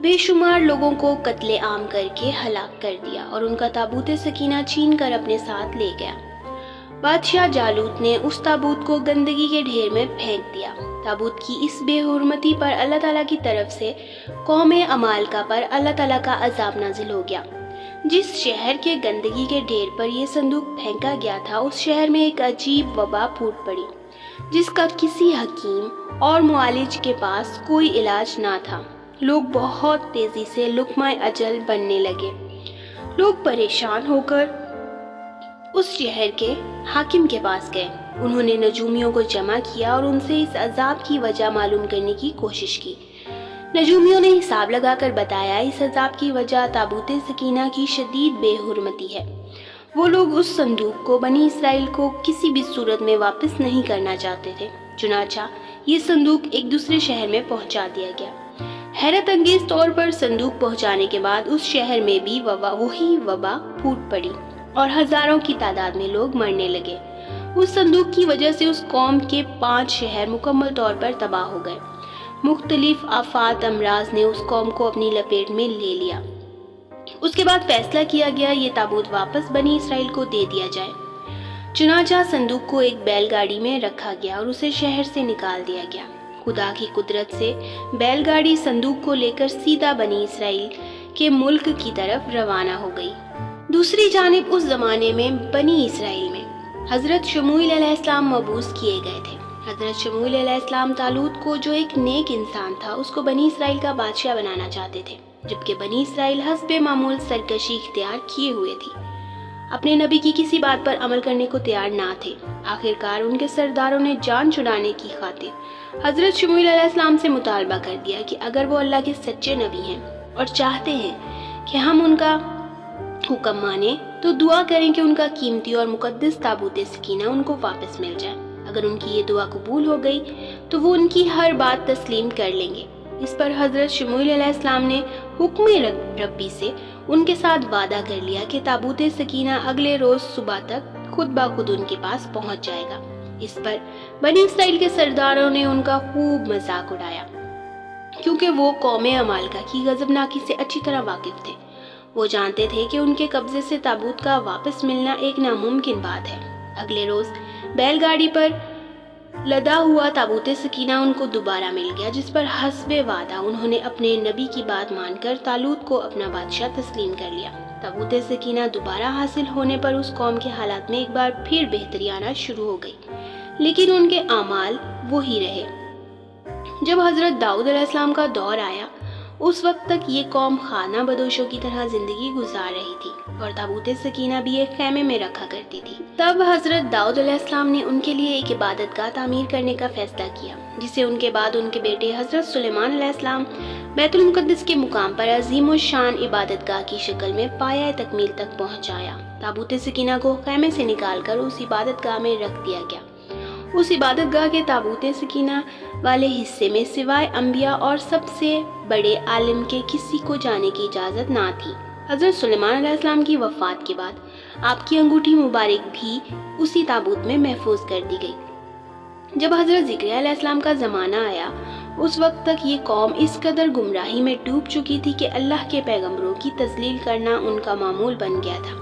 بے شمار لوگوں کو قتل عام کر کے ہلاک کر دیا اور ان کا تابوت سکینہ چھین کر اپنے ساتھ لے گیا۔ بادشاہ جالوت نے اس تابوت کو گندگی کے ڈھیر میں پھینک دیا۔ تابوت کی اس بے حرمتی پر اللہ تعالیٰ کی طرف سے قوم عمالقہ پر اللہ تعالیٰ کا عذاب نازل ہو گیا۔ جس شہر کے گندگی کے ڈھیر پر یہ صندوق پھینکا گیا تھا، اس شہر میں ایک عجیب وبا پھوٹ پڑی جس کا کسی حکیم اور معالج کے پاس کوئی علاج نہ تھا۔ لوگ بہت تیزی سے لقمہ اجل بننے لگے۔ لوگ پریشان ہو کر اس شہر کے حاکم کے پاس گئے۔ انہوں نے نجومیوں کو جمع کیا اور ان سے اس عذاب کی وجہ معلوم کرنے کی کوشش کی۔ نجومیوں نے حساب لگا کر بتایا، اس عذاب کی وجہ تابوت سکینہ کی شدید بے حرمتی ہے۔ وہ لوگ اس صندوق کو بنی اسرائیل کو کسی بھی صورت میں واپس نہیں کرنا چاہتے تھے۔ چنانچہ یہ صندوق ایک دوسرے شہر میں پہنچا دیا گیا۔ حیرت انگیز طور پر صندوق پہنچانے کے بعد اس شہر میں بھی وہی وبا پھوٹ پڑی اور ہزاروں کی تعداد میں لوگ مرنے لگے۔ اس صندوق کی وجہ سے اس قوم کے 5 شہر مکمل طور پر تباہ ہو گئے۔ مختلف آفات امراض نے اس قوم کو اپنی لپیٹ میں لے لیا۔ اس کے بعد فیصلہ کیا گیا یہ تابوت واپس بنی اسرائیل کو دے دیا جائے۔ چنانچہ صندوق کو ایک بیل گاڑی میں رکھا گیا اور اسے شہر سے نکال دیا گیا۔ خدا کی قدرت سے بیل گاڑی صندوق کو لے کر سیدھا بنی اسرائیل کے ملک کی طرف روانہ ہو گئی۔ دوسری جانب اس زمانے میں بنی اسرائیل میں حضرت شموئیل علیہ السلام مبعوث کیے گئے تھے۔ حضرت شموئیل علیہ السلام طالوت کو، جو ایک نیک انسان تھا، اس کو بنی اسرائیل کا بادشاہ بنانا چاہتے تھے، جبکہ بنی اسرائیل حسب معمول سرکشی اختیار کیے ہوئے تھی، اپنے نبی کی کسی بات پر عمل کرنے کو تیار نہ تھے۔ آخرکار ان کے سرداروں نے جان چھڑانے کی خاطر حضرت شموئیل علیہ السلام سے مطالبہ کر دیا کہ اگر وہ اللہ کے سچے نبی ہیں اور چاہتے ہیں کہ ہم ان کا حکم مانیں تو دعا کریں کہ ان کا قیمتی اور مقدس تابوت سکینہ ان کو واپس مل جائے۔ اگر ان کی یہ دعا قبول ہو گئی تو وہ ان کی ہر بات تسلیم کر لیں گے۔ اس پر حضرت شموئیل علیہ السلام نے حکم ربی سے ان کے ساتھ وعدہ کر لیا کہ تابوت سکینہ اگلے روز صبح تک خود بخود ان کے پاس پہنچ جائے گا۔ اس پر بنی اسرائیل کے سرداروں نے ان کا خوب مذاق اڑایا، کیونکہ وہ قوم عمالقہ کی غضبناکی سے اچھی طرح واقف تھے۔ وہ جانتے تھے کہ ان کے قبضے سے تابوت کا واپس ملنا ایک ناممکن بات ہے۔ اگلے روز بیل گاڑی پر لدا ہوا تابوت سکینہ ان کو دوبارہ مل گیا، جس پر حسب وعدہ انہوں نے اپنے نبی کی بات مان کر طالوت کو اپنا بادشاہ تسلیم کر لیا۔ تابوت سکینہ دوبارہ حاصل ہونے پر اس قوم کے حالات میں ایک بار پھر بہتری آنا شروع ہو گئی، لیکن ان کے اعمال وہی رہے۔ جب حضرت داؤد علیہ السلام کا دور آیا، اس وقت تک یہ قوم خانہ بدوشوں کی طرح زندگی گزار رہی تھی اور تابوت سکینہ بھی ایک خیمے میں رکھا کرتی تھی۔ تب حضرت داؤد علیہ السلام نے ان کے لیے ایک عبادت گاہ تعمیر کرنے کا فیصلہ کیا، جسے ان کے بعد ان کے بیٹے حضرت سلیمان علیہ السلام بیت المقدس کے مقام پر عظیم الشان عبادت گاہ کی شکل میں پایہ تکمیل تک پہنچایا۔ تابوت سکینہ کو خیمے سے نکال کر اس عبادت گاہ میں رکھ دیا گیا۔ اس عبادت گاہ کے تابوت سکینہ والے حصے میں سوائے انبیاء اور سب سے بڑے عالم کے کسی کو جانے کی اجازت نہ تھی۔ حضرت سلیمان علیہ السلام کی وفات کے بعد آپ کی انگوٹھی مبارک بھی اسی تابوت میں محفوظ کر دی گئی۔ جب حضرت زکریا علیہ السلام کا زمانہ آیا، اس وقت تک یہ قوم اس قدر گمراہی میں ڈوب چکی تھی کہ اللہ کے پیغمبروں کی تذلیل کرنا ان کا معمول بن گیا تھا۔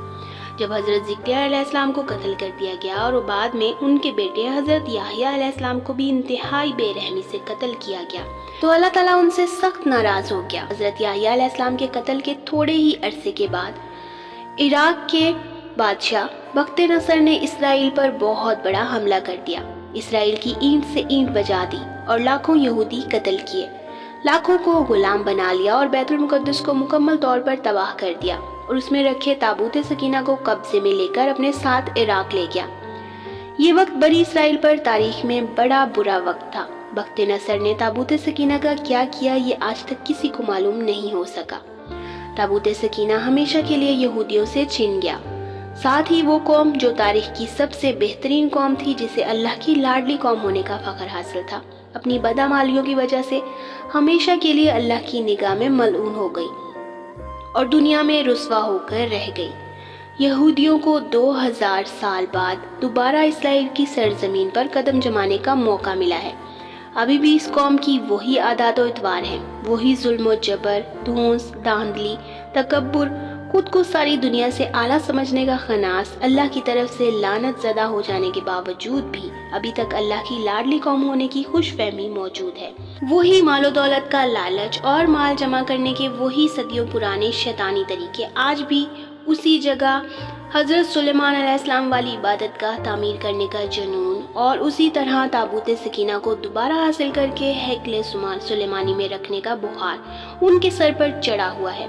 جب حضرت زکریا علیہ السلام کو قتل کر دیا گیا اور بعد میں ان کے بیٹے حضرت یحییٰ علیہ السلام کو بھی انتہائی بے رحمی سے قتل کیا گیا، تو اللہ تعالیٰ ان سے سخت ناراض ہو گیا۔ حضرت یحییٰ علیہ السلام کے قتل کے تھوڑے ہی عرصے کے بعد عراق کے بادشاہ بخت نصر نے اسرائیل پر بہت بڑا حملہ کر دیا۔ اسرائیل کی اینٹ سے اینٹ بجا دی اور لاکھوں یہودی قتل کیے، لاکھوں کو غلام بنا لیا اور بیت المقدس کو مکمل طور پر تباہ کر دیا اور اس میں رکھے تابوت سکینہ کو قبضے میں لے کر اپنے ساتھ عراق لے گیا۔ یہ وقت بنی اسرائیل پر تاریخ میں بڑا برا وقت تھا۔ بخت نصر نے تابوت سکینہ کا کیا کیا یہ آج تک کسی کو معلوم نہیں ہو سکا۔ تابوت سکینہ ہمیشہ کے لیے یہودیوں سے چھن گیا، ساتھ ہی وہ قوم جو تاریخ کی سب سے بہترین قوم تھی، جسے اللہ کی لاڈلی قوم ہونے کا فخر حاصل تھا، اپنی بدعمالیوں کی وجہ سے ہمیشہ کے لیے اللہ کی نگاہ میں ملعون ہو گئی اور دنیا میں رسوا ہو کر رہ گئی۔ یہودیوں کو 2000 سال بعد دوبارہ اسرائیل کی سرزمین پر قدم جمانے کا موقع ملا ہے۔ ابھی بھی اس قوم کی وہی عادات و اطوار ہیں، وہی ظلم و جبر، دھونس، دھاندلی، تکبر، خود کو ساری دنیا سے اعلیٰ سمجھنے کا خناس، اللہ کی طرف سے لعنت زدہ ہو جانے کے باوجود بھی ابھی تک اللہ کی لاڈلی قوم ہونے کی خوش فہمی موجود ہے۔ وہی مال و دولت کا لالچ اور مال جمع کرنے کے وہی صدیوں پرانے شیطانی طریقے آج بھی اسی جگہ، حضرت سلیمان علیہ السلام والی عبادت گاہ تعمیر کرنے کا جنون اور اسی طرح تابوت سکینہ کو دوبارہ حاصل کر کے ہیکل سلیمانی میں رکھنے کا بخار ان کے سر پر چڑھا ہوا ہے۔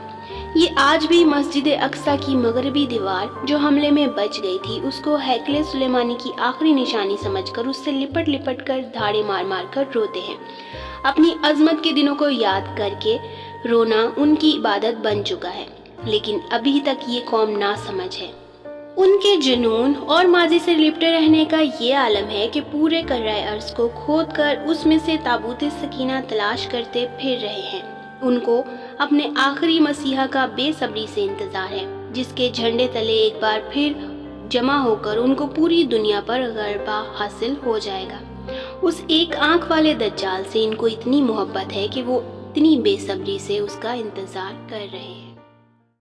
یہ آج بھی مسجد اقصیٰ کی مغربی دیوار جو حملے میں بچ گئی تھی، اس کو ہیکل سلیمانی کی آخری نشانی سمجھ کر اس سے لپٹ لپٹ کر دھاڑے مار مار کر روتے ہیں۔ اپنی عظمت کے دنوں کو یاد کر کے رونا ان کی عبادت بن چکا ہے، لیکن ابھی تک یہ قوم نہ سمجھ ہے۔ ان کے جنون اور ماضی سے لپٹے رہنے کا یہ عالم ہے کہ پورے کرۂ ارض کو کھود کر اس میں سے تابوت سکینہ تلاش کرتے پھر رہے ہیں۔ ان کو اپنے آخری مسیحا کا بے صبری سے انتظار ہے، جس کے جھنڈے تلے ایک بار پھر جمع ہو کر ان کو پوری دنیا پر غلبہ حاصل ہو جائے گا۔ اس ایک آنکھ والے دجال سے ان کو اتنی محبت ہے کہ وہ اتنی بے صبری سے اس کا انتظار کر رہے ہیں۔